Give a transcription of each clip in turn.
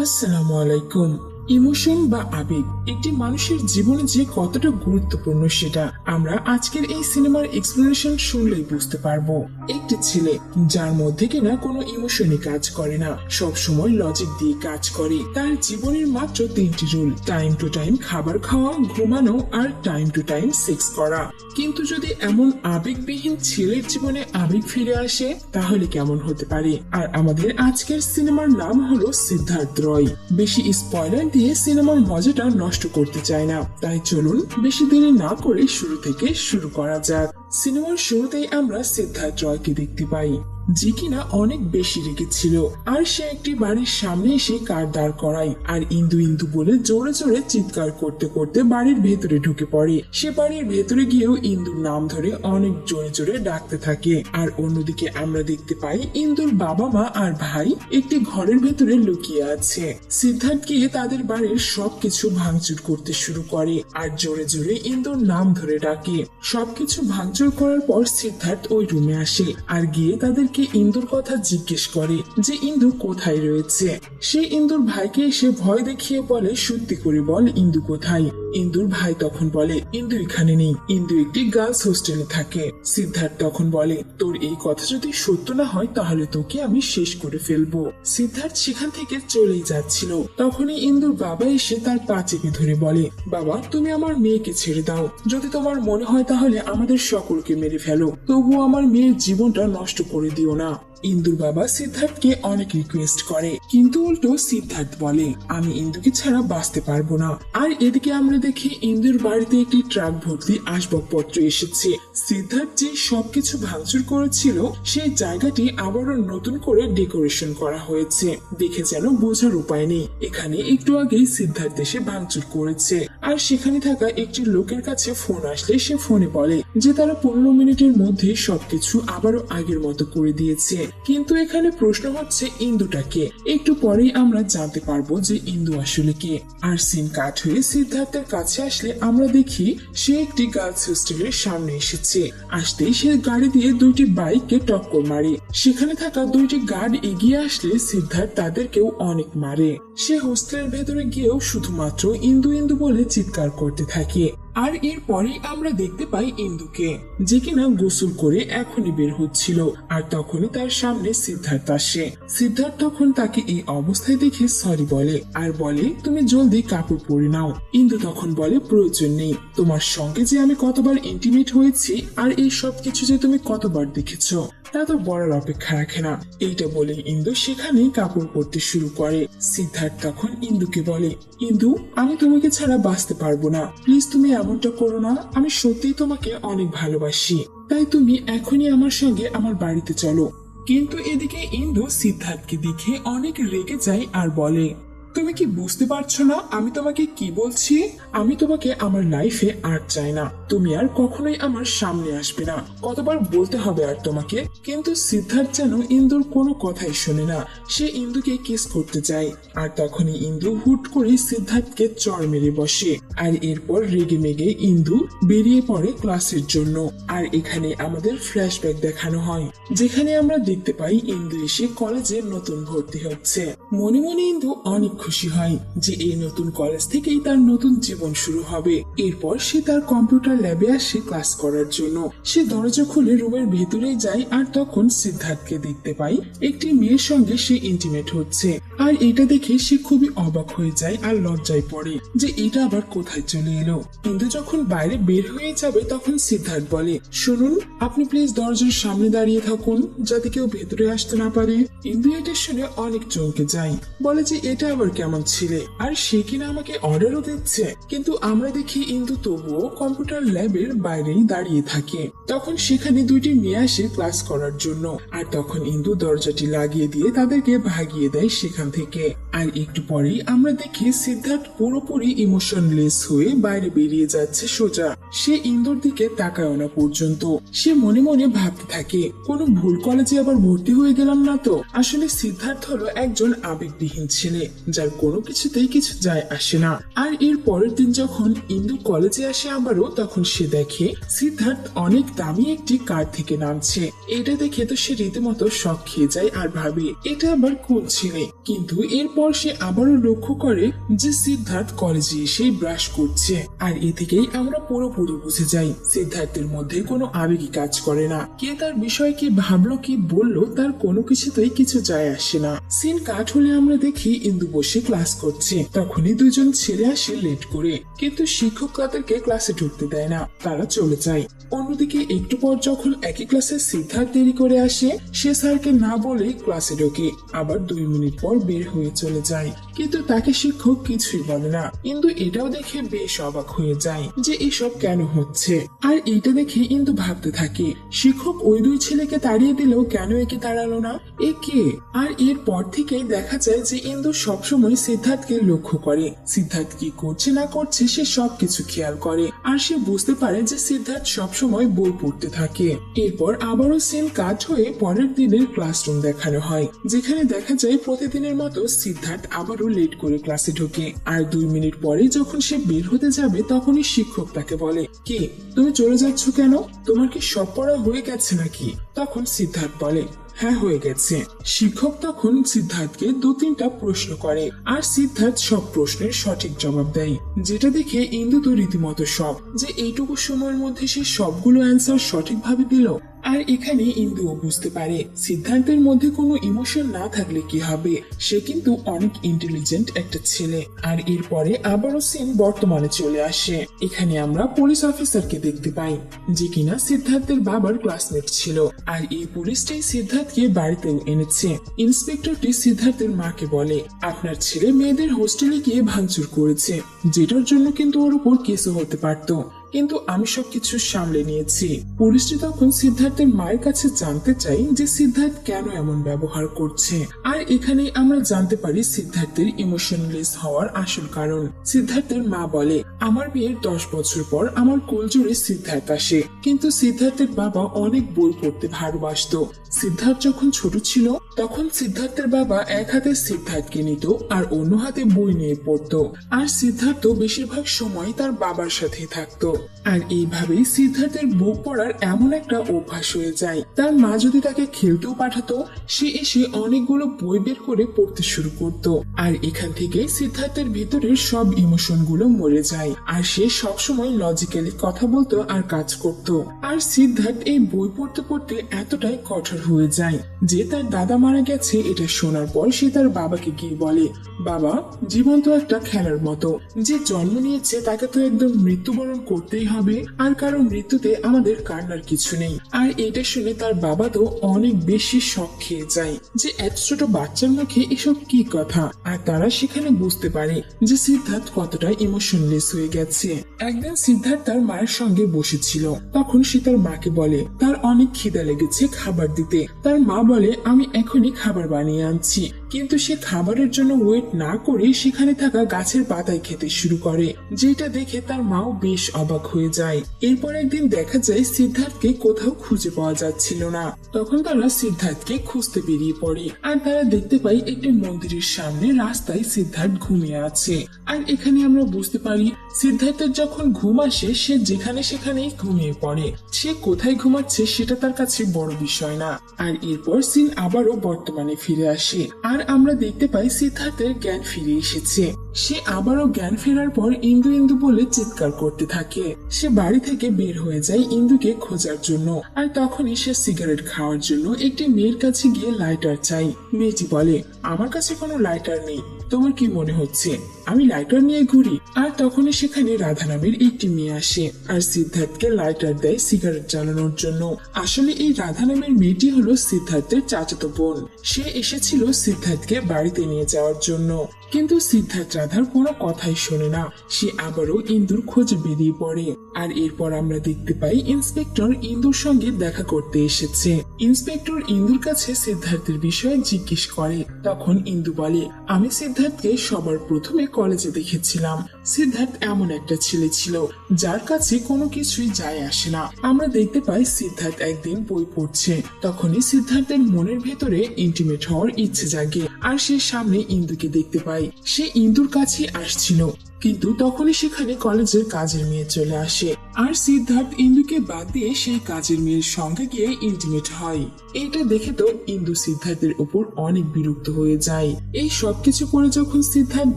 আসসালামু আলাইকুম। ইমোশন বা আবেগ একটি মানুষের জীবনে যে কতটা গুরুত্বপূর্ণ সেটা আমরা আজকের এই সিনেমার এক্সপ্লেনেশন শুনলেই বুঝতে পারবো। একটি ছেলে যার মধ্যে কিনা কোনো ইমোশনই কাজ করে না, সব সময় লজিক দিয়ে কাজ করে। তার জীবনের মাত্র তিনটি রুল: টাইম টু টাইম খাবার খাওয়া, ঘুমানো আর টাইম টু টাইম সেক্স করা। কিন্তু যদি এমন আবেগবিহীন ছেলের জীবনে আবেগ ফিরে আসে তাহলে কেমন হতে পারে? আর আমাদের আজকের সিনেমার নাম হলো সিদ্ধার্থ রয়। বেশি স্পয়লার দিয়ে সিনেমার মজাটা নষ্ট করতে চাই না, তাই চলুন বেশি দেরি না করে শুরু থেকে শুরু করা যাক। সিনেমার শুরুতেই আমরা সিদ্ধার্থ রয়কে দেখতে পাই, যে কিনা অনেক বেশি রেগেছিল। আর সে একটি বাড়ির সামনে এসে কার দাঁড় করায় আর ইন্দু ইন্দু বলে জোরে জোরে চিৎকার করতে করতে বাড়ির ভেতরে ঢুকে পড়ে। সে বাড়ির ভেতরে গিয়েও ইন্দুর নাম ধরে অনেক জোরে জোরে ডাকতে থাকে। আর অন্যদিকে আমরা দেখতে পাই ইন্দুর বাবা মা আর ভাই একটি ঘরের ভেতরে লুকিয়ে আছে। সিদ্ধার্থ গিয়ে তাদের বাড়ির সবকিছু ভাঙচুর করতে শুরু করে আর জোরে জোরে ইন্দুর নাম ধরে ডাকে। সবকিছু ভাঙচুর করার পর সিদ্ধার্থ ওই রুমে আসে আর গিয়ে তাদেরকে ইন্দুর কথা জিজ্ঞেস করে যে ইন্দু কোথায় রয়েছে। সে ইন্দুর ভাইকে এসে ভয় দেখিয়ে বলে, সত্যি করে বল ইন্দু কোথায়। ইন্দুর ভাই তখন বলে, ইন্দু এখানে নেই, ইন্দু একটি গার্লস হোস্টেলে থাকে। সিদ্ধার্থ তখন বলে, তোর এই কথা যদি সত্য না হয় তাহলে তোকে আমি শেষ করে ফেলবো। সিদ্ধার্থ সেখান থেকে চলেই যাচ্ছিল, তখনই ইন্দুর বাবা এসে তার পা চেপে ধরে বলে, বাবা তুমি আমার মেয়েকে ছেড়ে দাও, যদি তোমার মনে হয় তাহলে আমাদের সকলকে মেরে ফেলো, তবুও আমার মেয়ের জীবনটা নষ্ট করে দিও না। ইন্দুর বাবা সিদ্ধার্থকে অনেক রিকোয়েস্ট করে, কিন্তু উল্টো সিদ্ধার্থ বলে, আমি ইন্দুকে ছাড়া বাঁচতে পারবো না। আর এদিকে আমরা দেখি ইন্দুর বাড়িতে একটি ট্রাক ভর্তি আসবাবপত্র এসেছে। সিদ্ধার্থ যে সবকিছু ভাঙচুর করেছিল সেই জায়গাটি আবারও নতুন করে ডেকোরেশন করা হয়েছে। দেখে যেন বোঝার উপায় নেই এখানে একটু আগেই সিদ্ধার্থ এসে ভাঙচুর করেছে। আর সেখানে থাকা একটি লোকের কাছে ফোন আসলে সে ফোনে বলে যে তারা 15 মিনিটের মধ্যে সবকিছু আবারও আগের মতো করে দিয়েছে। কিন্তু এখানে প্রশ্ন হচ্ছে ইন্দুটা কে? একটু পরেই আমরা জানতে পারবো যে ইন্দু আসলে কে। আর সিন কাট হয়ে সিদ্ধার্থের কাছে আসলে আমরা দেখি সে একটি গার্লস হোস্টেলের সামনে এসেছে। আসতেই সে গাড়ি দিয়ে দুইটি বাইককে টক্কর মারে। সেখানে থাকা দুইটি গার্ড এগিয়ে আসলে সিদ্ধার্থ তাদেরকেও অনেক মারে। সে হোস্টেলের ভেতরে গিয়েও শুধুমাত্র ইন্দু ইন্দু বলে চিৎকার করতে থাকে। আর এরপরেই আমরা দেখতে পাই ইন্দুকে, যে কিনা গোসল করে এখনই বের হচ্ছিল। আর তখনই তার সামনে সিদ্ধার্থ আসে। সিদ্ধার্থ তখন তাকে এই অবস্থায় দেখে সরি বলে আর বলে, তুমি জলদি কাপড় পরে নাও। ইন্দু তখন বলে, প্রয়োজন নেই, তোমার সঙ্গে যে আমি কতবার ইন্টিমেট হয়েছি আর এই সব কিছু যে তুমি কতবার দেখেছো তা তো বলার অপেক্ষা রাখে না। এইটা বলে ইন্দু সেখানেই কাপড় পরতে শুরু করে। সিদ্ধার্থ তখন ইন্দুকে বলে, ইন্দু আমি তোমাকে ছাড়া বাঁচতে পারবো না, প্লিজ তুমি এমনটা করো না, আমি সত্যিই তোমাকে অনেক ভালোবাসি, তাই তুমি এখনই আমার সঙ্গে আমার বাড়িতে চলো। কিন্তু এদিকে ইন্দু সিদ্ধার্থকে দেখে অনেক রেগে যায় আর বলে, তুমি কি বুঝতে পারছো না আমি তোমাকে কি বলছি? আমি তোমাকে আমার লাইফে আর চাই না, তুমি আর কখনোই আমার সামনে আসবে না, কতবার বলতে হবে আর তোমাকে? কিন্তু সিদ্ধার্থ যেন ইন্দুর কোনো কথাই শোনে না। সে ইন্দুকে কিস করতে যায় আর তখনই ইন্দু হুট করে সিদ্ধার্থকে চড় মেরে বসে। আর এরপর রেগে মেগে ইন্দু বেরিয়ে পড়ে ক্লাসের জন্য। আর এখানে আমাদের ফ্ল্যাশব্যাক দেখানো হয়, যেখানে আমরা দেখতে পাই ইন্দু এসে কলেজে নতুন ভর্তি হচ্ছে। মনে মনে ইন্দু অনেক খুশি হয় যে এই নতুন কলেজ থেকেই তার নতুন জীবন শুরু হবে। এরপর সে তার কম্পিউটার ল্যাবে আসে ক্লাস করার জন্য। সে দরজা খুলে রুমের ভেতরে যায় আর তখন সিদ্ধার্থকে দেখতে পাই একটি মেয়ের সঙ্গে সে ইন্টিমেট হচ্ছে। আর এটা দেখে সে খুবই অবাক হয়ে যায় আর লজ্জায় পড়ে যে এটা আবার কোথায় চলে এলো। কিন্তু যখন বাইরে বের হয়ে যাবে তখন সিদ্ধার্থ বলে, শুনুন আপনি প্লিজ দরজার সামনে দাঁড়িয়ে থাকুন যাতে কেউ ভেতরে আসতে না পারে। ইন্দু এটা শুনে অনেক চমকে যায়, বলে যে এটা আবার কেমন ছেলে, আর সে কিনা আমাকে অর্ডারও দিচ্ছে। কিন্তু আমরা দেখি ইন্দু তবুও কম্পিউটার ল্যাবের বাইরেই দাঁড়িয়ে থাকে। তখন সেখানে দুইটি মেয়ে আসে ক্লাস করার জন্য। আর তখন ইন্দু দরজাটি লাগিয়ে দিয়ে তাদেরকে ভাগিয়ে দেয় সেখান থেকে। আর একটু পরেই আমরা দেখি সিদ্ধার্থ পুরোপুরি ইমোশনলেস হয়ে বাইরে বেরিয়ে যাচ্ছে সোজা। সে ইন্দুর দিকে তাকায় না পর্যন্ত। সে মনে মনে ভাবতে থাকে, কোনো ভুল কলেজে আবার ভর্তি হয়ে গেলাম না তো? আসলে সিদ্ধার্থ হলো একজন আবেগবিহীন ছেলে যার কোনো কিছুতেই কিছু যায় আসে না। আর এর পরের দিন যখন ইন্দু কলেজে আসে আবারও, তখন সে দেখে সিদ্ধার্থ অনেক দামি একটি কার থেকে নামছে। এটা দেখে তো সে রীতিমতো শক খেয়ে যায় আর ভাবে এটা আবার কোন ছেলে, কি কিন্তু এরপর সে আবারও লক্ষ্য করে যে সিদ্ধার্থ কলেজে এসে ব্রাশ করছে। আর এ থেকেই আমরা পুরোপুরি বুঝে যাই সিদ্ধার্থের মধ্যে কোনো আবেগী কাজ করে না। কে তার বিষয়ে কি ভাবলো কি বললো তার কোনো কিছুতেই কিছু যায় আসে না। সিন কাট হলে আমরা দেখি ইন্দু বসে ক্লাস করছে। তখনই দুজন ছেলে আসে লেট করে, কিন্তু শিক্ষক তাদেরকে ক্লাসে ঢুকতে দেয় না, তারা চলে যায়। অন্যদিকে একটু পর যখন একই ক্লাসে সিদ্ধার্থ দেরি করে আসে, সে স্যারকে না বলে ক্লাসে ঢোকে, আবার 2 মিনিট পর বের হয়ে চলে যায়, কিন্তু তাকে শিক্ষক কিছুই বলে না। ইন্দু এটাও দেখে বেশ অবাক হয়ে যায় যে এসব কেন হচ্ছে। আর এইটা দেখে ইন্দু ভাবতে থাকে শিক্ষক ওই 2 ছেলেকে তাড়িয়ে দিলেও কেন একে তাড়ালো না, এ কে? আর এরপর থেকেই দেখা যায় যে ইন্দু সবসময় সিদ্ধার্থকে লক্ষ্য করে। সিদ্ধার্থ কি করছে না করছে সে সবকিছু খেয়াল করে, আর সে বুঝতে পারে যে সিদ্ধার্থ সবসময় বই পড়তে থাকে। এরপর আবারও সিন কাট হয়ে পরের দিনের ক্লাসরুম দেখানো হয়, যেখানে দেখা যায় প্রতিদিনের মতো সিদ্ধার্থ আবারও লেট করে ক্লাসে ঢোকে। আর 2 মিনিট পরে যখন সে বের হতে যাবে তখনই শিক্ষক তাকে বলে, কি তুমি চলে যাচ্ছ কেন? তোমার কি সব পড়া হয়ে গেছে নাকি? তখন সিদ্ধার্থ বলে, হ্যাঁ হয়ে গেছে। শিক্ষক তখন সিদ্ধার্থকে 2-3টা প্রশ্ন করে, আর সিদ্ধার্থ সব প্রশ্নের সঠিক জবাব দেয়, যেটা দেখে ইন্দু তো রীতিমতো শক যে এইটুকু সময়ের মধ্যে সে সবগুলো অ্যান্সার সঠিকভাবে দিল। আর এখানে ইন্দুও বুঝতে পারে সিদ্ধার্থের মধ্যে কোনো ইমোশন না থাকলে কি হবে, সে কিন্তু অনেক ইন্টেলিজেন্ট একটা ছেলে। আর এরপরে আবারও সিন বর্তমানে চলে আসে। এখানে আমরা পুলিশ অফিসারকে দেখতে পাই, যে কিনা সিদ্ধার্থের বাবার ক্লাসমেট ছিল। আর এই পুলিশটাই সিদ্ধার্থকে বাড়িতেও এনেছে। ইন্সপেক্টরটি সিদ্ধার্থের মাকে বলে, আপনার ছেলে মেয়েদের হোস্টেলে গিয়ে ভাঙচুর করেছে, যেটার জন্য কিন্তু ওর উপর কেসও হতে পারতো, কিন্তু আমি সবকিছু সামলে নিয়েছি। পুলিশটি তখন সিদ্ধার্থের মায়ের কাছে জানতে চাই যে সিদ্ধার্থ কেন এমন ব্যবহার করছে। আর এখানে আমরা জানতে পারি সিদ্ধার্থের ইমোশনলেস হওয়ার আসল কারণ। সিদ্ধার্থের মা বলে, আমার বিয়ের 10 বছর পর আমার কোলজোড়ে সিদ্ধার্থ আসে, কিন্তু সিদ্ধার্থের বাবা অনেক বই পড়তে ভালোবাসতো। সিদ্ধার্থ যখন ছোট ছিল তখন সিদ্ধার্থের বাবা এক হাতে সিদ্ধার্থকে নিত আর অন্য হাতে বই নিয়ে পড়তো, আর সিদ্ধার্থ বেশিরভাগ সময় তার বাবার সাথে থাকতো। আর এইভাবেই সিদ্ধার্থের বই পড়ার এমন একটা অভ্যাস হয়ে যায়, তার মা যদি তাকে খেলতেও পাঠাতো সে এসে অনেকগুলো বই বের করে পড়তে শুরু করতো। আর এখান থেকে সিদ্ধার্থের ভিতরের সব ইমোশন গুলো মরে যায়, আর সে সবসময় লজিক্যালি কথা বলতো আর কাজ করত। আর সিদ্ধার্থ এই বই পড়তে পড়তে এতটাই কঠোর হয়ে যায় যে তার দাদা মারা গেছে এটা শোনার পর সে তার বাবাকে গিয়ে বলে, বাবা, জীবন তো একটা খেলার মতো, যে জন্ম নিয়েছে তাকে তো একদম মৃত্যুবরণ করতেই হবে, আর কারণ মৃত্যুতে আমাদের কান্নার কিছু নেই। আর এটা শুনে তার বাবা তো অনেক বেশি শক খেয়ে যায় যে এত ছোট বাচ্চার মুখে এসব কি কথা। আর তারা সেখানে বুঝতে পারে যে সিদ্ধার্থ কতটা ইমোশনলেস হয়ে গেছে। একদিন সিদ্ধার্থ তার মায়ের সঙ্গে বসেছিল, তখন সে তার মাকে বলে তার অনেক খিদা লেগেছে, খাবার দিতে। তার মা বলে, আমি এখনই খাবার বানিয়ে আনছি, কিন্তু সে খাবারের জন্য ওয়েট না করে সেখানে থাকা গাছের পাতায় খেতে শুরু করে, যেটা দেখে তার মাও বেশ অবাক হয়ে যায়। এরপর একদিন দেখা যায় সিদ্ধার্থকে কোথাও খুঁজে পাওয়া যাচ্ছিল না, তখন তারা সিদ্ধার্থকে খুঁজতে বেরিয়ে পড়ে। আর তারা দেখতে পাই একটি মন্দিরের সামনে রাস্তায় সিদ্ধার্থ ঘুমিয়ে আছে। আর এখানে আমরা বুঝতে পারি সিদ্ধার্থের যখন ঘুম আসে সে যেখানে সেখানেই ঘুমিয়ে পড়ে, সে কোথায় ঘুমাচ্ছে সেটা তার কাছে বড় বিষয় না। আর এরপর সিন আবারও বর্তমানে ফিরে আসে, আর আমরা দেখতে পাই সিদ্ধার্থের জ্ঞান ফিরে এসেছে। সে আবারও জ্ঞান ফেরার পর ইন্দু ইন্দু বলে চিৎকার করতে থাকে। সে বাড়ি থেকে বের হয়ে যায় ইন্দুকে খোঁজার জন্য, আর তখনই সে সিগারেট খাওয়ার জন্য একটি মেয়ের কাছে গিয়ে লাইটার চাই। মেয়েটি বলে, আমার কাছে কোনো লাইটার নেই, তোমার কি মনে হচ্ছে আমি লাইটার নিয়ে ঘুরি? আর তখনই সেখানে রাধা নামের একটি মেয়ে আসে, আর সিদ্ধার্থকে লাইটার দেয় সিগারেট জ্বালানোর জন্য। আসলে এই রাধা নামের মেয়েটি হলো সিদ্ধার্থের চাচাতো বোন। সে এসেছিল সিদ্ধার্থকে বাড়িতে নিয়ে যাওয়ার জন্য, কিন্তু সিদ্ধার্থ রাধার কোনো কথাই শোনে না। সে আবারও ইন্দুর খোঁজে বেরিয়ে পড়ে। আর এরপর আমরা দেখতে পাই ইন্সপেক্টর ইন্দুর সঙ্গে দেখা করতে এসেছে। ইন্সপেক্টর ইন্দুর কাছে সিদ্ধার্থের বিষয়ে জিজ্ঞেস করে, তখন ইন্দু বলে, আমি সিদ্ধার্থকে সবার প্রথমে কলেজে দেখেছিলাম। সিদ্ধার্থ এমন একটা ছেলে ছিল যার কাছে কোনো কিছুই যায় আসে না। আমরা দেখতে পাই সিদ্ধার্থ একদিন বই পড়ছে, তখনই সিদ্ধার্থের মনের ভেতরে ইন্টিমেট হওয়ার ইচ্ছে জাগে, আর সে সামনে ইন্দুকে দেখতে পায়। সে ইন্দুর কাছে আসছিল, কিন্তু তখনই সেখানে কলেজের কাজের মেয়ে চলে আসে। আর সিদ্ধার্থ ইন্দুকে বাদ দিয়ে সেই কাজের মেয়ের সঙ্গে গিয়ে ইন্টিমেট হয়। এটা দেখে তো ইন্দু সিদ্ধার্থের উপর অনেক বিরক্ত হয়ে যায়। এই সবকিছু করে যখন সিদ্ধার্থ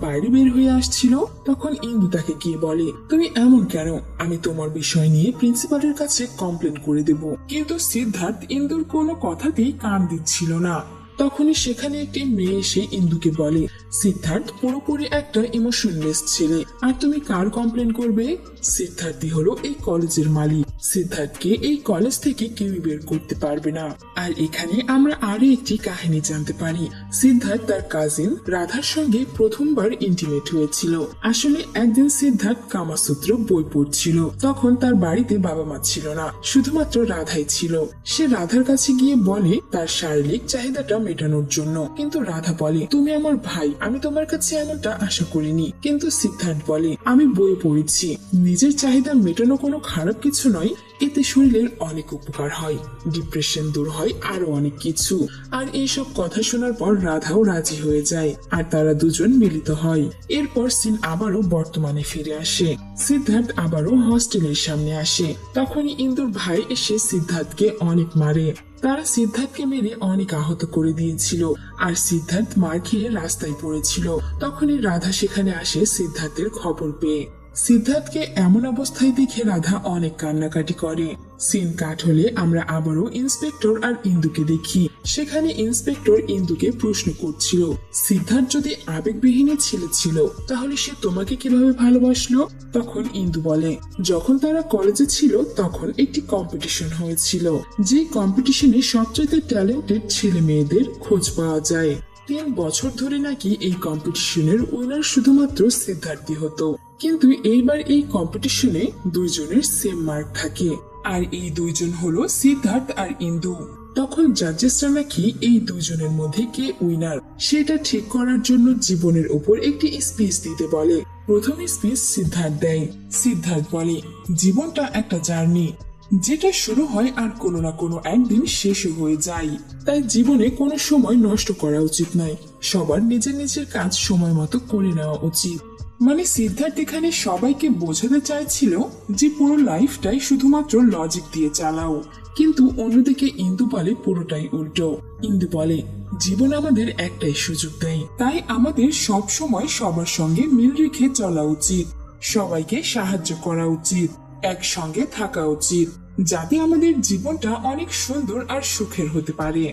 বাইরে বের হয়ে আসছিল তখন ইন্দু তাকে গিয়ে বলে, তুমি এমন কেন? আমি তোমার বিষয় নিয়ে প্রিন্সিপালের কাছে কমপ্লেন করে দেব। কিন্তু সিদ্ধার্থ ইন্দুর কোনো কথাতেই কান দিচ্ছিল না। তখনই সেখানে একটি মেয়ে এসে ইন্দুকে বলে, সিদ্ধার্থ পুরোপুরি একটা ইমোশনলেস ছেলে, আর তুমি কার কমপ্লেন করবে? সিদ্ধার্থই হলো এই কলেজের মালিক। সিদ্ধার্থকে এই কলেজ থেকে কেউই বের করতে পারবে না। আর এখানে আমরা আরো একটি কাহিনী জানতে পারি। সিদ্ধার্থ তার কাজিন রাধার সঙ্গে প্রথমবার ইন্টিমেট হয়েছিল। আসলে একদিন সিদ্ধার্থ কামাসূত্র বই পড়ছিল। তখন তার বাড়িতে বাবা মা ছিল না, শুধুমাত্র রাধাই ছিল। সে রাধার কাছে গিয়ে বলে তার শারীরিক চাহিদাটা মেটানোর জন্য। কিন্তু রাধা বলে, তুমি আমার ভাই, আমি তোমার কাছে এমনটা আশা করিনি। কিন্তু সিদ্ধার্থ বলে, আমি বই পড়েছি, নিজের চাহিদা মেটানো কোনো খারাপ কিছু নয়, এতে শরীরের অনেক উপকার হয়, ডিপ্রেশন দূর হয়, আরো অনেক কিছু। আর এইসব কথা শোনার পর রাধাও রাজি হয়ে যায় আর তারা দুজন মিলিত হয়। এরপর সিন আবারও বর্তমানে ফিরে আসে। সিদ্ধার্থ আবারও হস্টেলের সামনে আসে। তখনই ইন্দুর ভাই এসে সিদ্ধার্থকে অনেক মারে। তারা সিদ্ধার্থকে মেরে অনেক আহত করে দিয়েছিল আর সিদ্ধার্থ মার খেয়ে রাস্তায় পড়েছিল। তখনই রাধা সেখানে আসে সিদ্ধার্থের খবর পেয়ে। সিদ্ধার্থকে এমন অবস্থায় দেখে রাধা অনেক কান্নাকাটি করে। সিন কাট হলে আমরা আবারও ইন্সপেক্টর আর ইন্দুকে দেখি। সেখানে ইন্সপেক্টর ইন্দুকে প্রশ্ন করছিল, সিদ্ধার্থ যদি আবেগবিহীন ছেলে ছিল তাহলে সে তোমাকে কিভাবে ভালোবাসলো? তখন ইন্দু বলে, যখন তারা কলেজে ছিল তখন একটি কম্পিটিশন হয়েছিল, যে কম্পিটিশনে সবচেয়ে ট্যালেন্টেড ছেলে মেয়েদের খোঁজ পাওয়া যায়। 3 বছর ধরে নাকি এই কম্পিটিশনের উইনার শুধুমাত্র সিদ্ধার্থই হতো। কিন্তু এইবার এই কম্পিটিশনে দুইজনের সেম মার্ক থাকে, আর এই দুইজন হলো সিদ্ধার্থ আর ইন্দু। তখন জাজেসরা নাকি এই দুইজনের মধ্যে কে উইনার সেটা ঠিক করার জন্য জীবনের উপর একটি স্পিচ দিতে বলে। প্রথম স্পিচ সিদ্ধার্থ দেয়। সিদ্ধার্থ বলে, জীবনটা একটা জার্নি, যেটা শুরু হয় আর কোনো না কোনো একদিন শেষ হয়ে যায়। তাই জীবনে কোনো সময় নষ্ট করা উচিত নয়, সবার নিজের নিজের কাজ সময় মতো করে নেওয়া উচিত। মানে সিদ্ধার্থ এখানে সবাইকে বোঝাতে চাইছিল যে পুরো লাইফটাই শুধুমাত্র লজিক দিয়ে চালাও। কিন্তু অন্যদিকে ইন্দু বলে পুরোটাই উল্টো। ইন্দু বলে, জীবন আমাদের একটাই সুযোগ দেয়, তাই আমাদের সব সময় সবার সঙ্গে মিল রেখে চলা উচিত, সবাইকে সাহায্য করা উচিত, একসঙ্গে থাকা উচিত, যাতে আমাদের জীবনটা অনেক সুন্দর আর সুখের হতে পারে।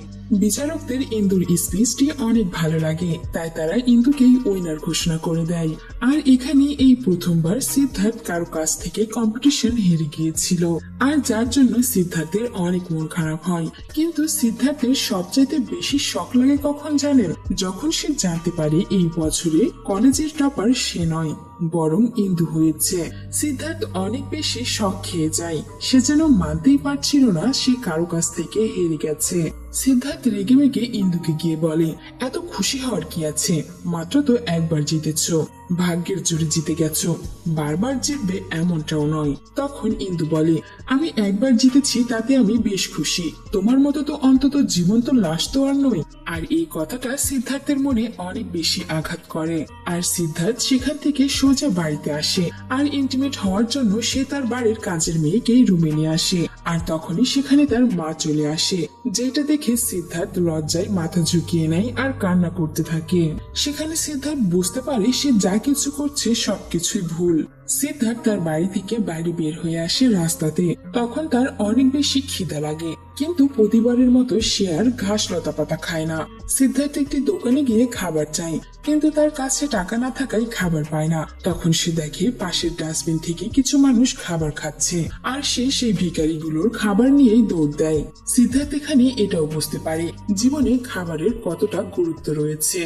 বিচারকদের ইন্দুর স্পিচটি অনেক ভালো লাগে, তাই তারা ইন্দুকেই উইনার ঘোষণা করে দেয়। আর এখানে এই প্রথমবার সিদ্ধার্থ কারো কাছ থেকে কম্পিটিশন হেরে গিয়েছিল, আর যার জন্য সিদ্ধার্থের অনেক মন খারাপ হয়। কিন্তু সিদ্ধার্থের সবচাইতে বেশি শখ লাগে কখন জানেন? যখন সে জানতে পারে এই বছরে কলেজের টপার সে নয়, বরং ইন্দু হয়েছে। সিদ্ধার্থ অনেক বেশি শখ খেয়ে যায়, সে যেন মানতেই পারছিল না সে কারো কাছ থেকে হেরে গেছে। সিদ্ধার্থ রেগে মেগে ইন্দুকে গিয়ে বলে, এত খুশি হওয়ার কি আছে, মাত্র তো একবার জিতেছ, ভাগ্যের জোরে জিতে গেছো, বারবার জিতবে এমনটাও নয়। তখন ইন্দু বলে, আমি একবার জিতেছি তাতে আমি বেশ খুশি, তোমার মতো তো অন্তত জীবন্ত লাশ তো আর নই। আর এই কথাটা সিদ্ধার্থের মনে অনেক বেশি আঘাত করে। আর সিদ্ধার্থ সেখান থেকে সোজা বাড়িতে আসে, আর ইন্টিমেট হওয়ার জন্য সে তার বাড়ির কাজের মেয়েকে রুমে নিয়ে আসে। আর তখনই সেখানে তার মা চলে আসে, যেটা দেখে সিদ্ধার্থ লজ্জায় মাথা ঝুঁকিয়ে নেয় আর কান্না করতে থাকে। সেখানে সিদ্ধার্থ বুঝতে পারে সে যা কিছু করছে সবকিছুই ভুল। সিদ্ধার্থ তার বাড়ি থেকে বাইরে বের হয়ে আসে রাস্তাতে। তখন তার অনেক বেশি খিদা লাগে, কিন্তু প্রতিবারের মতো সে আর ঘাস লতা পাতা খায় না। সিদ্ধার্থ একটি দোকানে গিয়ে খাবার চায়, কিন্তু তার কাছে টাকা না থাকায় খাবার পায় না। তখন সে দেখে পাশের ডাস্টবিন থেকে কিছু মানুষ খাবার খাচ্ছে, আর সে সেই ভিখারিগুলোর খাবার নিয়েই দৌড় দেয়। সিদ্ধার্থ এখানে এটাও বুঝতে পারে জীবনে খাবারের কতটা গুরুত্ব রয়েছে।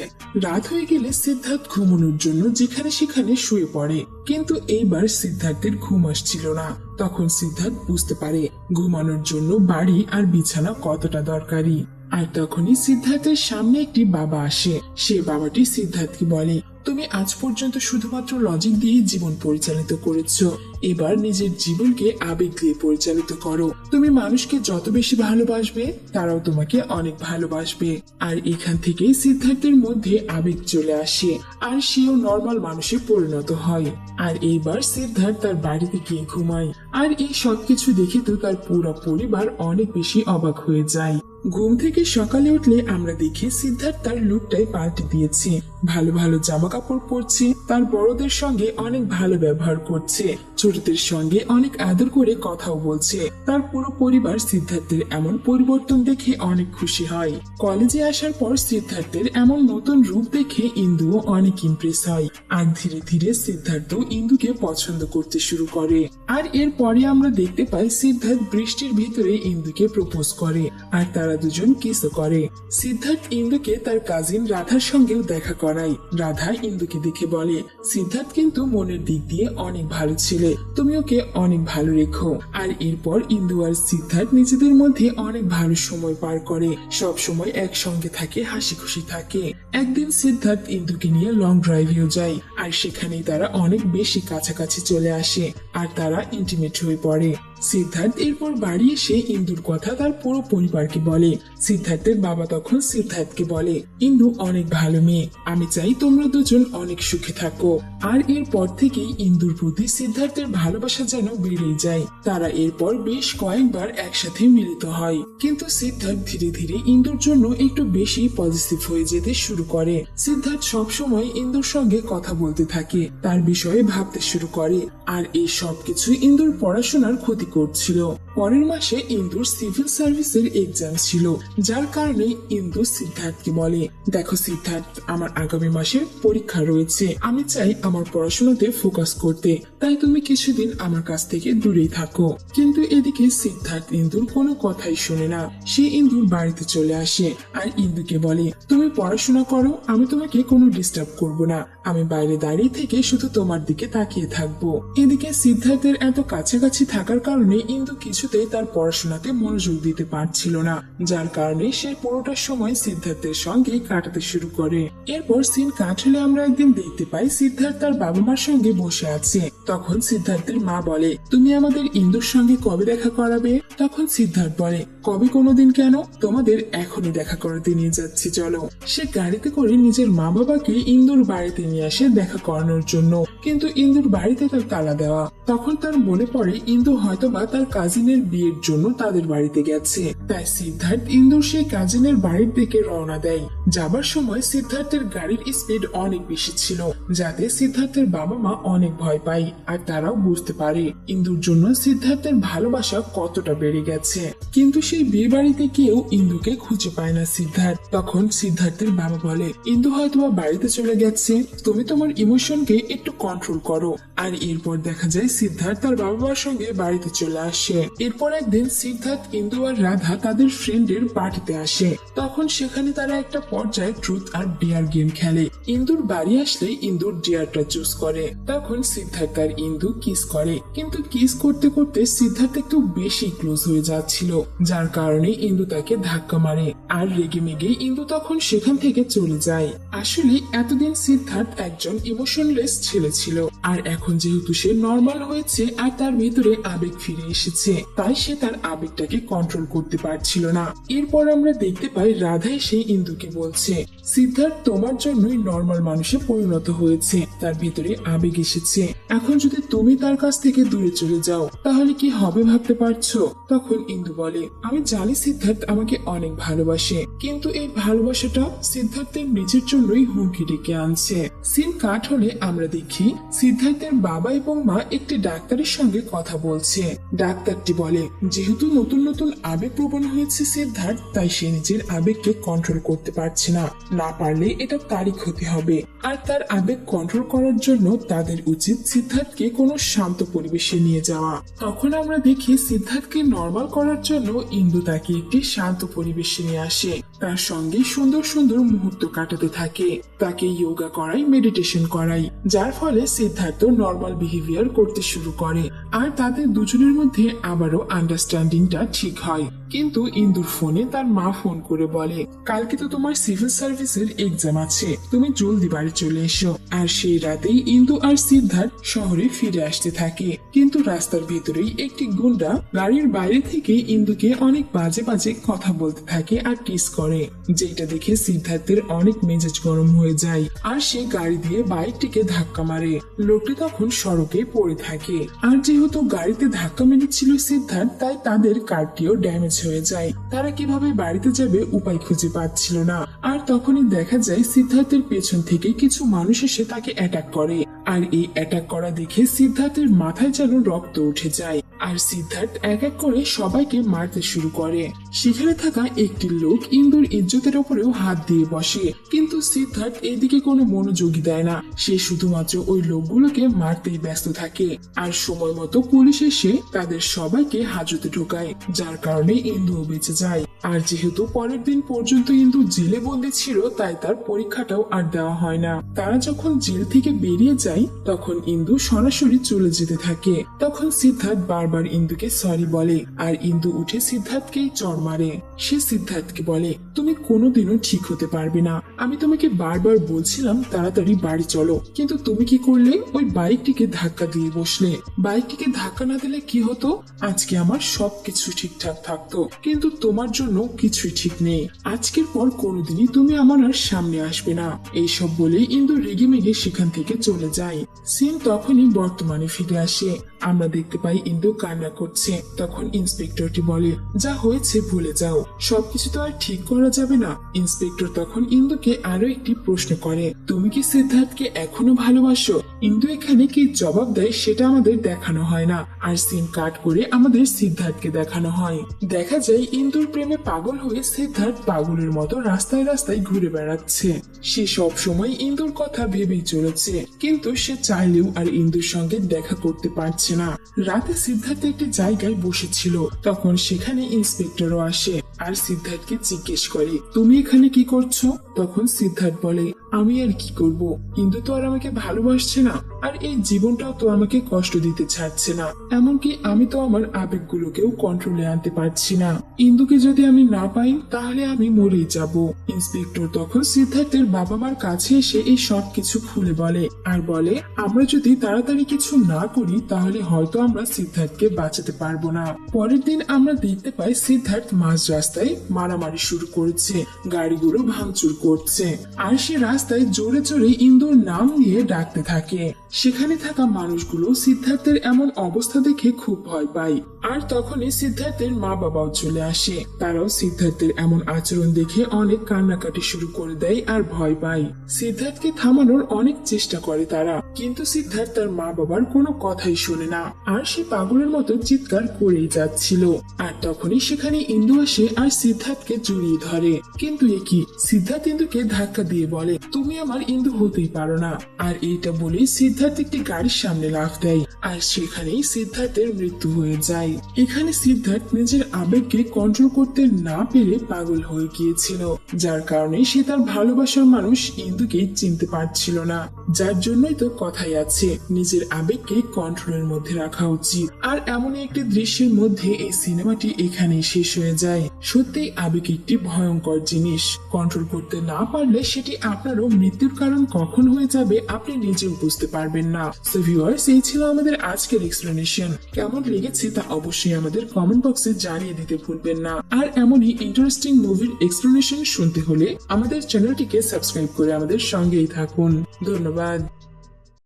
রাত হয়ে গেলে সিদ্ধার্থ ঘুমানোর জন্য যেখানে সেখানে শুয়ে পড়ে, কিন্তু এইবার সিদ্ধার্থের ঘুম আসছিল না। তখন সিদ্ধার্থ বুঝতে পারে ঘুমানোর জন্য বাড়ি আর বিছানা কতটা দরকারি। আর তখনই সিদ্ধার্থের সামনে একটি বাবা আসে। সে বাবাটি সিদ্ধার্থকে বলে, তুমি আজ পর্যন্ত শুধুমাত্র লজিক দিয়ে জীবন পরিচালিত করেছো, এবার নিজের জীবনকে আবেগ দিয়ে পরিচালিত করো। তুমি মানুষকে যত বেশি ভালোবাসবে তারাও তোমাকে অনেক ভালোবাসবে। আর এখান থেকে সিদ্ধার্থের মধ্যে আবেগ চলে আসে আর সেও নর্মাল মানুষে পরিণত হয়। আর এইবার সিদ্ধার্থ তার বাড়িতে গিয়ে ঘুমায়। আর এই সবকিছু দেখে তো তার পুরো পরিবার অনেক বেশি অবাক হয়ে যায়। ঘুম থেকে সকালে উঠলে আমরা দেখি সিদ্ধার্থ তার লুকটাই পাল্টে দিয়েছে। ভালো ভালো জামা কাপড় পরছে, তার বড়দের সঙ্গে অনেক ভালো ব্যবহার করছে, ছোটদের সঙ্গে অনেক আদর করে কথাও বলছে। তার পুরো পরিবার সিদ্ধার্থের এমন পরিবর্তন দেখে অনেক খুশি হয়। কলেজে আসার পর সিদ্ধার্থের এমন নতুন রূপ দেখে ইন্দুও অনেক ইমপ্রেস হয়। আর ধীরে ধীরে সিদ্ধার্থ ইন্দুকে পছন্দ করতে শুরু করে। আর এরপরে আমরা দেখতে পাই সিদ্ধার্থ বৃষ্টির ভিতরে ইন্দুকে প্রপোজ করে আর তারা দুজন কিসও করে। সিদ্ধার্থ ইন্দুকে তার কাজিন রাধার সঙ্গেও দেখা করায়। রাধা ইন্দুকে দেখে বলে, সিদ্ধার্থ কিন্তু মনের দিক দিয়ে অনেক ভালো ছেলে, তুমি ওকে অনেক ভালো রেখো। আর এরপর ইন্দু আর সিদ্ধার্থ নিজেদের মধ্যে অনেক ভালো সময় পার করে, সব সময় একসঙ্গে থাকে, হাসি খুশি থাকে। একদিন সিদ্ধার্থ ইন্দুকে নিয়ে লং ড্রাইভেও যায় আর সেখানেই তারা অনেক বেশি কাছাকাছি চলে আসে আর তারা ইন্টিমেট হয়ে পড়ে। সিদ্ধার্থ এরপর বাড়ি এসে ইন্দুর কথা তার পুরো পরিবারকে বলে। সিদ্ধার্থের বাবা তখন সিদ্ধার্থকে বলে, ইন্দু অনেক ভালো মেয়ে, আমি চাই তোমরা দুজন অনেক সুখে থাকো। আর এরপর থেকেই ইন্দুর প্রতি সিদ্ধার্থের ভালোবাসা যেন বেড়েই যায়। তারা এরপর বেশ কয়েকবার একসাথে মিলিত হয়। কিন্তু সিদ্ধার্থ ধীরে ধীরে ইন্দুর জন্য একটু বেশি পজিটিভ হয়ে যেতে শুরু করে। সিদ্ধার্থ সবসময় ইন্দুর সঙ্গে কথা বলতে থাকে, তার বিষয়ে ভাবতে শুরু করে। আর এই সবকিছু ইন্দুর পড়াশোনার ক্ষতি করছিল। পরের মাসে ইন্দুর সিভিল সার্ভিসের এক্সাম ছিল, যার কারণে ইন্দু সিদ্ধার্থকে বলে, দেখো সিদ্ধার্থ, আমার আগামী মাসে পরীক্ষা রয়েছে, আমি চাই আমার পড়াশোনাতে ফোকাস করতে, তাই তুমি কিছুদিন আমার কাছ থেকে দূরেই থাকো। কিন্তু এদিকে সিদ্ধার্থ ইন্দুর কোনো কথাই শুনে না। সে ইন্দুর বাড়িতে চলে আসে আর ইন্দুকে বলে, তুমি পড়াশোনা করো, আমি তোমাকে কোনো ডিস্টার্ব করব না, আমি বাইরে দাঁড়িয়ে থেকে শুধু তোমার দিকে তাকিয়ে থাকবো। এদিকে সিদ্ধার্থের এত কাছাকাছি থাকার কারণে ইন্দু কিছুতেই তার পড়াশোনাতে মনোযোগ দিতে পারছিল না, যার কারণে সে পুরোটা সময় সিদ্ধার্থের সঙ্গে কাটাতে শুরু করে। এরপর সিন কাট হলে আমরা একদিন দেখতে পাই সিদ্ধার্থ তার বাবা মার সঙ্গে বসে আছে। তখন সিদ্ধার্থের মা বলে, তুমি আমাদের ইন্দুর সঙ্গে কবে দেখা করাবে? তখন সিদ্ধার্থ বলে, কবে কোনোদিন কেন, তোমাদের এখনই দেখা করাতে নিয়ে যাচ্ছি, চলো। সে গাড়িতে করে নিজের মা বাবাকে ইন্দুর বাড়িতে নিয়ে আসে দেখা করানোর জন্য, কিন্তু ইন্দুর বাড়িতে তার তালা দেওয়া। তখন তার মনে পড়ে ইন্দু হয়তোবা তার কাজিনের বিয়ের জন্য তাদের বাড়িতে গেছে। তাই সিদ্ধার্থ ইন্দুর সেই কাজিনের বাড়ির দিকে রওনা দেয়। যাবার সময় সিদ্ধার্থের গাড়ির স্পিড অনেক বেশি ছিল, যাতে সিদ্ধার্থের বাবা মা অনেক ভয় পায় আর তারাও বুঝতে পারে ইন্দুর জন্য সিদ্ধার্থের ভালোবাসা কতটা বেড়ে গেছে। কিন্তু সেই বিয়ে বাড়িতে কেউ ইন্দুকে খুঁজে পায় না সিদ্ধার্থ। তখন সিদ্ধার্থের বাবা বলে, ইন্দু হয়তোবা বাড়িতে চলে গেছে, তুমি তোমার ইমোশনকে একটু কন্ট্রোল করো। আর এরপর দেখা যায় সিদ্ধার্থ তার বাবা মার সঙ্গে বাড়িতে চলে আসে। এরপর একদিন সিদ্ধার্থ, ইন্দু আর রাধা তাদের ফ্রেন্ডের পার্টিতে আসে। তখন সেখানে তারা একটা পর্যায়ে ট্রুথ আর ডেয়ার গেম খেলে। ইন্দুর বাড়ি আসলে ইন্দুর ডেয়ারটা চুজ করে। তখন সিদ্ধার্থ আর ইন্দু কিস করে, কিন্তু কিস করতে করতে সিদ্ধার্থ একটু বেশি ক্লোজ হয়ে যাচ্ছিল, যার কারণে ইন্দু তাকে ধাক্কা মারে। আর রেগে মেগে ইন্দু তখন সেখান থেকে চলে যায়। আসলে এতদিন সিদ্ধার্থ একজন ইমোশনলেস ছেলে ছিল, আর এখন যেহেতু সে নর্মাল হয়েছে আর তার ভিতরে আবেগ ফিরে এসেছে, তাই সে তার আবেগটাকে কন্ট্রোল করতে পারছিল না। এরপর আমরা দেখতে পাই রাধা এসে ইন্দুকে বলছে, সিদ্ধার্থ তোমার জন্যই নর্মাল মানুষে পরিণত হয়েছে, তার ভিতরে আবেগ এসেছে, এখন যদি তুমি তার কাছ থেকে দূরে চলে যাও তাহলে কি হবে ভাবতে পারছো? তখন ইন্দু বলে, আমি জানি সিদ্ধার্থ আমাকে অনেক ভালোবাসে, কিন্তু এই ভালোবাসাটা সিদ্ধার্থের নিজের জন্যই হুমকি ডেকে আনছে। সিন কাট হলে আমরা দেখি সিদ্ধার্থের বাবা এবং মা একটি ডাক্তারের সঙ্গে কথা বলছে। ডাক্তারটি বলে, যেহেতু নতুন নতুন আবেগ প্রবণ হয়েছে সিদ্ধার্থ, তাই সে নিজের আবেগকে কন্ট্রোল করতে পারছে না, না পারলে এটা তারই ক্ষতি হবে। আর তার আবেগ কন্ট্রোল করার জন্য তাদের উচিত সিদ্ধার্থকে কোনো শান্ত পরিবেশে নিয়ে যাওয়া। তখন আমরা দেখি সিদ্ধার্থকে নর্মাল করার জন্য ইন্দু তাকে একটি শান্ত পরিবেশে নিয়ে আসে। তার সঙ্গে সুন্দর সুন্দর মুহূর্ত কাটাতে থাকে, তাকে যোগা করাই, মেডিটেশন করাই, যার ফলে সিদ্ধার্থ নর্মাল বিহেভিয়ার করতে শুরু করে আর তাদের দুজনের মধ্যে আবারও আন্ডারস্ট্যান্ডিংটা ঠিক হয়। কিন্তু ইন্দুর ফোনে তার মা ফোন করে বলে, কালকে তো তোমার সিভিল সার্ভিসের এক্সাম আছে, তুমি জলদি বাড়ি চলে এসো। আর সেই রাতেই ইন্দু আর সিদ্ধার্থ শহরে ফিরে আসতে থাকে। কিন্তু রাস্তার ভেতরেই একটি গুন্ডা গাড়ির বাইরে থেকে ইন্দুকে অনেক বাজে বাজে কথা বলতে থাকে আর টিস করে, যেটা দেখে সিদ্ধার্থের অনেক মেজাজ গরম হয়ে যায় আর সে গাড়ি দিয়ে বাইকটিকে ধাক্কা মারে। লোকটি তখন সড়কে পড়ে থাকে আর যেহেতু গাড়িতে ধাক্কা মেরেছিল সিদ্ধার্থ, তাই তাদের কারটিও ড্যামেজ হয়ে যায়। তারা কিভাবে বাড়িতে যাবে উপায় খুঁজে পাচ্ছিল না। আর তখনই দেখা যায় সিদ্ধার্থের পেছন থেকে কিছু মানুষ এসে তাকে অ্যাটাক করে। আর এই অ্যাটাক করা দেখে সিদ্ধার্থের মাথায় যেন রক্ত উঠে যায় আর সিদ্ধার্থ এক এক করে সবাইকে মারতে শুরু করে। সেখানে থাকা একটি লোক ইন্দুর ইজ্জতের উপরেও হাত দিয়ে বসে, কিন্তু সিদ্ধার্থ এদিকে কোনো মনোযোগী দেয় না। সে শুধুমাত্র ওই লোকগুলোকে মারতেই ব্যস্ত থাকে। আর সময় মতো পুলিশ এসে তাদের সবাইকে হাজতে ঢোকায়, যার কারণে ইন্দুও বেঁচে যায়। আর যেহেতু পরের দিন পর্যন্ত ইন্দু জেলে বন্দী ছিল, তাই তার পরীক্ষাটাও আর দেওয়া হয় না। তারা যখন জেল থেকে বেরিয়ে যায় তখন ইন্দু সরাসরি চলে যেতে থাকে। তখন সিদ্ধার্থ বারবার ইন্দুকে সরি বলে আর ইন্দু উঠে সিদ্ধার্থকে চড় মারে। সে সিদ্ধার্থকে বলে, তুমি কোনোদিনও ঠিক হতে পারবে না, আমি তোমাকে বারবার বলছিলাম তাড়াতাড়ি বাড়ি চলো, কিন্তু তুমি কি করলে, ওই বাইকটিকে ধাক্কা দিয়ে বসলে। বাইকটিকে ধাক্কা না দিলে কি হতো, আজকে আমার সবকিছু ঠিকঠাক থাকতো, কিন্তু তোমার জন্য কিছুই ঠিক নেই। আজকের পর কোনোদিনই তুমি আমার আর সামনে আসবে না। এইসব বলে ইন্দু রেগে মেগে সেখান থেকে চলে যায়। সিন তখনই বর্তমানে ফিরে আসে। আমরা দেখতে পাই ইন্দু কান্না করছে। তখন ইন্সপেক্টরটি বলে, যা হয়েছে ভুলে যাও, সবকিছু তো আর ঠিক করা যাবে না। ইন্সপেক্টর তখন ইন্দুকে আরো একটি প্রশ্ন করে, তুমি কি সিদ্ধার্থকে এখনো ভালোবাসো? ইন্দু এখানে কি জবাব দেয় সেটা আমাদের দেখানো হয় না, আর সিন কাট করে আমাদের সিদ্ধার্থকে দেখানো হয়। দেখা যায় ইন্দুর প্রেমে পাগল হয়ে সিদ্ধার্থ পাগলের মতো রাস্তায় রাস্তায় ঘুরে বেড়াচ্ছে। সে সব সময় ইন্দুর কথা ভেবেই চলেছে, কিন্তু সে চাইলেও আর ইন্দুর সঙ্গে দেখা করতে পারছে না। রাতে সিদ্ধার্থ একটি জায়গায় বসেছিল, তখন সেখানে ইন্সপেক্টরও আসে আর সিদ্ধার্থকে জিজ্ঞেস করে, তুমি এখানে কি করছো? তখন সিদ্ধার্থ বলে, আমি আর কি করব, ইন্দু তো আর আমাকে ভালোবাসছে না, আর এই জীবনটাও তো আমাকে কষ্ট দিতে ছাড়ছে না, এমনকি আমি তো আমার আবেগগুলোকেও কন্ট্রোলে আনতে পারছি না। ইন্দুকে যদি আমি না পাই তাহলে আমি মরেই যাব। ইন্সপেক্টর তখন সিদ্ধার্থের বাবা মার কাছে এসে এই সব কিছু খুলে বলে আর বলে, আমরা যদি তাড়াতাড়ি কিছু না করি তাহলে হয়তো আমরা সিদ্ধার্থকে বাঁচাতে পারবো না। পরের দিন আমরা দেখতে পাই সিদ্ধার্থ মাঝ রাস্তায় মারামারি শুরু করেছে, গাড়িগুলো ভাঙচুর করছে আর সে রাস্তায় জোরে জোরে ইন্দুর নাম নিয়ে ডাকতে থাকে। সেখানে থাকা মানুষগুলো সিদ্ধার্থের এমন অবস্থা দেখে খুব ভয় পায়। আর তখনই সিদ্ধার্থের মা বাবাও চলে আসে। তারাও সিদ্ধার্থের এমন আচরণ দেখে অনেক কান্নাকাটি শুরু করে দেয় আর ভয় পায়। সিদ্ধার্থকে থামানোর অনেক চেষ্টা করে তারা, কিন্তু সিদ্ধার্থ তার মা বাবার কোনো কথাই শোনে না আর সে পাগলের মতো চিৎকার করেই যাচ্ছিল। আর তখনই সেখানে ইন্দু আসে আর সিদ্ধার্থকে জড়িয়ে ধরে। কিন্তু এ কি, সিদ্ধার্থ ইন্দুকে ধাক্কা দিয়ে বলে, তুমি আমার ইন্দু হতেই পারো না। আর এইটা বলে সিদ্ধার্থ একটি গাড়ির সামনে লাফ দেয় আর সেখানেই সিদ্ধার্থের মৃত্যু হয়ে যায়। এখানে সিদ্ধার্থ নিজের আবেগকে কন্ট্রোল করতে না পেরে পাগল হয়ে গিয়েছিল, যার কারণে সে তার ভালোবাসার মানুষ ইন্দুকে চিনতে পারছিল না। যার জন্যই তো কথাই আছে, নিজের আবেগকে কন্ট্রোলের মধ্যে রাখা উচিত। আর এমনই একটি দৃশ্যের মধ্যে এই সিনেমাটি এখানেই শেষ হয়ে যায়। সত্যি আবেগ একটি ভয়ঙ্কর জিনিস, কন্ট্রোল করতে না পারলে সেটি আপনারও মৃত্যুর কারণ কখন হয়ে যাবে আপনি নিজেও বুঝতে পারবেন না। সো ভিউয়ার্স, এই ছিল আমাদের আজকের এক্সপ্লেনেশন। কেমন লেগেছে তা অবশ্যই আমাদের কমেন্ট বক্সে জানিয়ে দিতে ভুলবেন না। আর এমনই ইন্টারেস্টিং মুভির এক্সপ্লেনেশন শুনতে হলে আমাদের চ্যানেলটিকে সাবস্ক্রাইব করে আমাদের সঙ্গেই থাকুন। ধন্যবাদ।